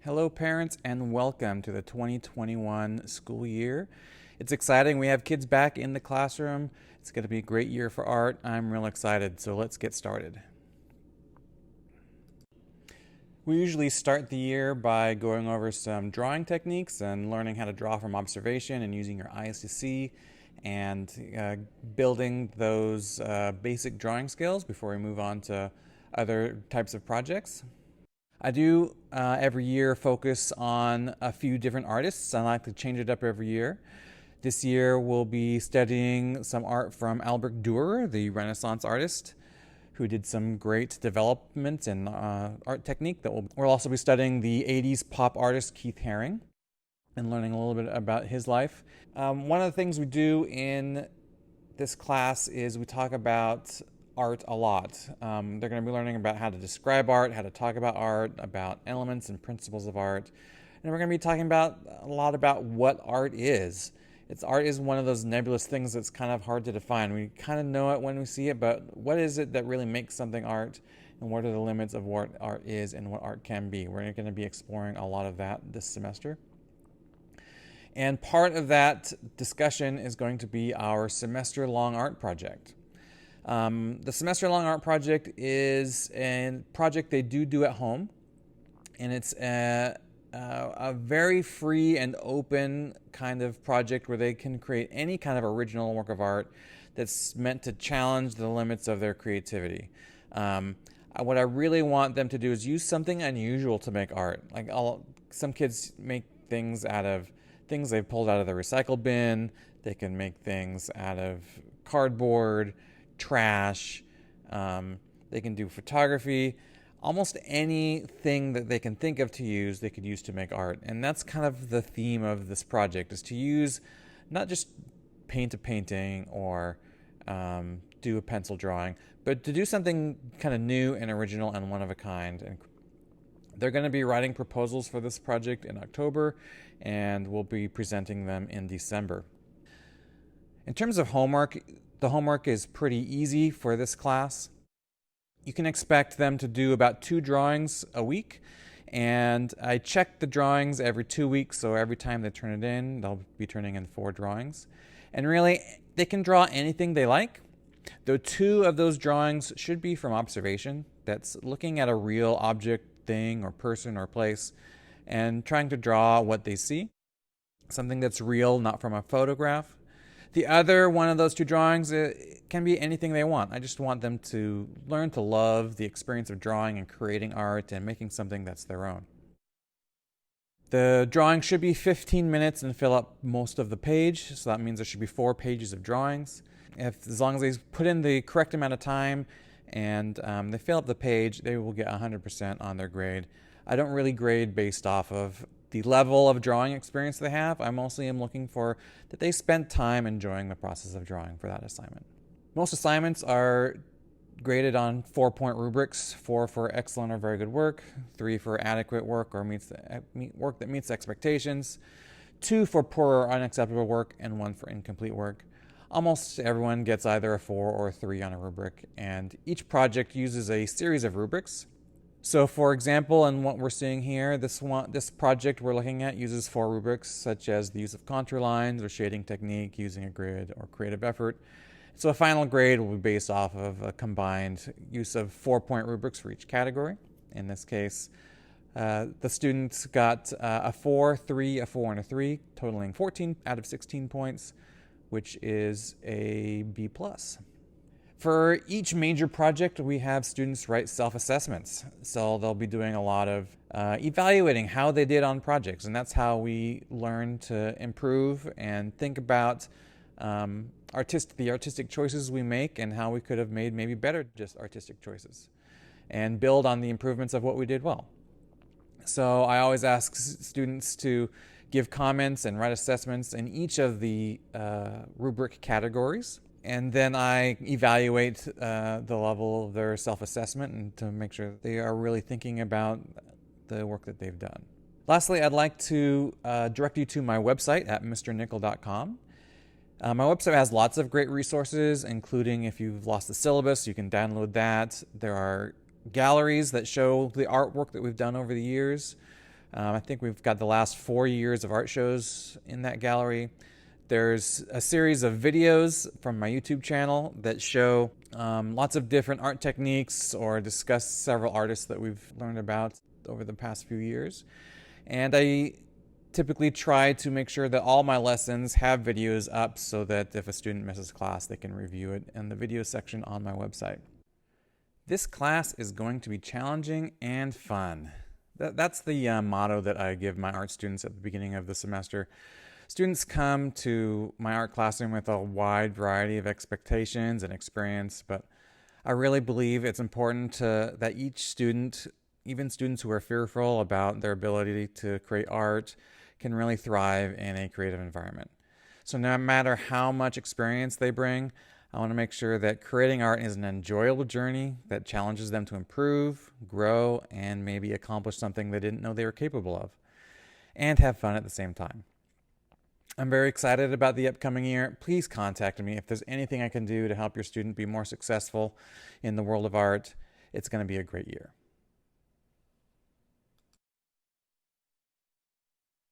Hello parents and welcome to the 2021 school year. It's exciting. We have kids back in the classroom. It's going to be a great year for art. I'm real excited, so let's get started. We usually start the year by going over some drawing techniques and learning how to draw from observation and using your eyes to see and building those basic drawing skills before we move on to other types of projects. I do every year focus on a few different artists. I like to change it up every year. This year we'll be studying some art from Albrecht Dürer, the Renaissance artist, who did some great development in art technique. We'll also be studying the 80s pop artist Keith Haring and learning a little bit about his life. One of the things we do in this class is we talk about art a lot. They're going to be learning about how to describe art, how to talk about art, about elements and principles of art. And we're going to be talking about a lot about what art is. Art is one of those nebulous things that's kind of hard to define. We kind of know it when we see it, but what is it that really makes something art? And what are the limits of what art is and what art can be? We're going to be exploring a lot of that this semester. And part of that discussion is going to be our semester-long art project. The semester-long art project is a project they do at home, and it's a very free and open kind of project where they can create any kind of original work of art that's meant to challenge the limits of their creativity. What I really want them to do is use something unusual to make art. Some kids make things out of things they've pulled out of the recycle bin. They can make things out of cardboard, trash. They can do photography. Almost anything that they can think of to use, they could use to make art. And that's kind of the theme of this project, is to use not just paint a painting or do a pencil drawing, but to do something kind of new and original and one of a kind. And they're going to be writing proposals for this project in October, and we'll be presenting them in December. In terms of homework, the homework is pretty easy for this class. You can expect them to do about 2 drawings a week, and I check the drawings every 2 weeks, so every time they turn it in, they'll be turning in 4 drawings. And really, they can draw anything they like, though 2 of those drawings should be from observation. That's looking at a real object, thing, or person, or place, and trying to draw what they see. Something that's real, not from a photograph. The other one of those 2 drawings, it can be anything they want. I just want them to learn to love the experience of drawing and creating art and making something that's their own. The drawing should be 15 minutes and fill up most of the page, so that means there should be 4 pages of drawings. As long as they put in the correct amount of time and they fill up the page, they will get 100% on their grade. I don't really grade based off of the level of drawing experience they have. I mostly am looking for that they spent time enjoying the process of drawing for that assignment. Most assignments are graded on 4-point rubrics: 4 for excellent or very good work, 3 for adequate work or work that meets expectations, 2 for poor or unacceptable work, and 1 for incomplete work. Almost everyone gets either a 4 or a 3 on a rubric, and each project uses a series of rubrics. So for example, in what we're seeing here, this project we're looking at uses 4 rubrics, such as the use of contour lines or shading technique, using a grid, or creative effort. So a final grade will be based off of a combined use of 4-point rubrics for each category. In this case, the students got a 4, 3, a 4, and a 3, totaling 14 out of 16 points, which is a B+. For each major project, we have students write self-assessments. So they'll be doing a lot of evaluating how they did on projects. And that's how we learn to improve and think about the artistic choices we make and how we could have made maybe better just artistic choices and build on the improvements of what we did well. So I always ask students to give comments and write assessments in each of the rubric categories. And then I evaluate the level of their self-assessment and to make sure they are really thinking about the work that they've done. Lastly, I'd like to direct you to my website at mrnickel.com. My website has lots of great resources, including if you've lost the syllabus, you can download that. There are galleries that show the artwork that we've done over the years. I think we've got the last 4 years of art shows in that gallery. There's a series of videos from my YouTube channel that show lots of different art techniques or discuss several artists that we've learned about over the past few years. And I typically try to make sure that all my lessons have videos up so that if a student misses class, they can review it in the video section on my website. This class is going to be challenging and fun. That's the motto that I give my art students at the beginning of the semester. Students come to my art classroom with a wide variety of expectations and experience, but I really believe it's important that each student, even students who are fearful about their ability to create art, can really thrive in a creative environment. So no matter how much experience they bring, I want to make sure that creating art is an enjoyable journey that challenges them to improve, grow, and maybe accomplish something they didn't know they were capable of, and have fun at the same time. I'm very excited about the upcoming year. Please contact me if there's anything I can do to help your student be more successful in the world of art. It's going to be a great year.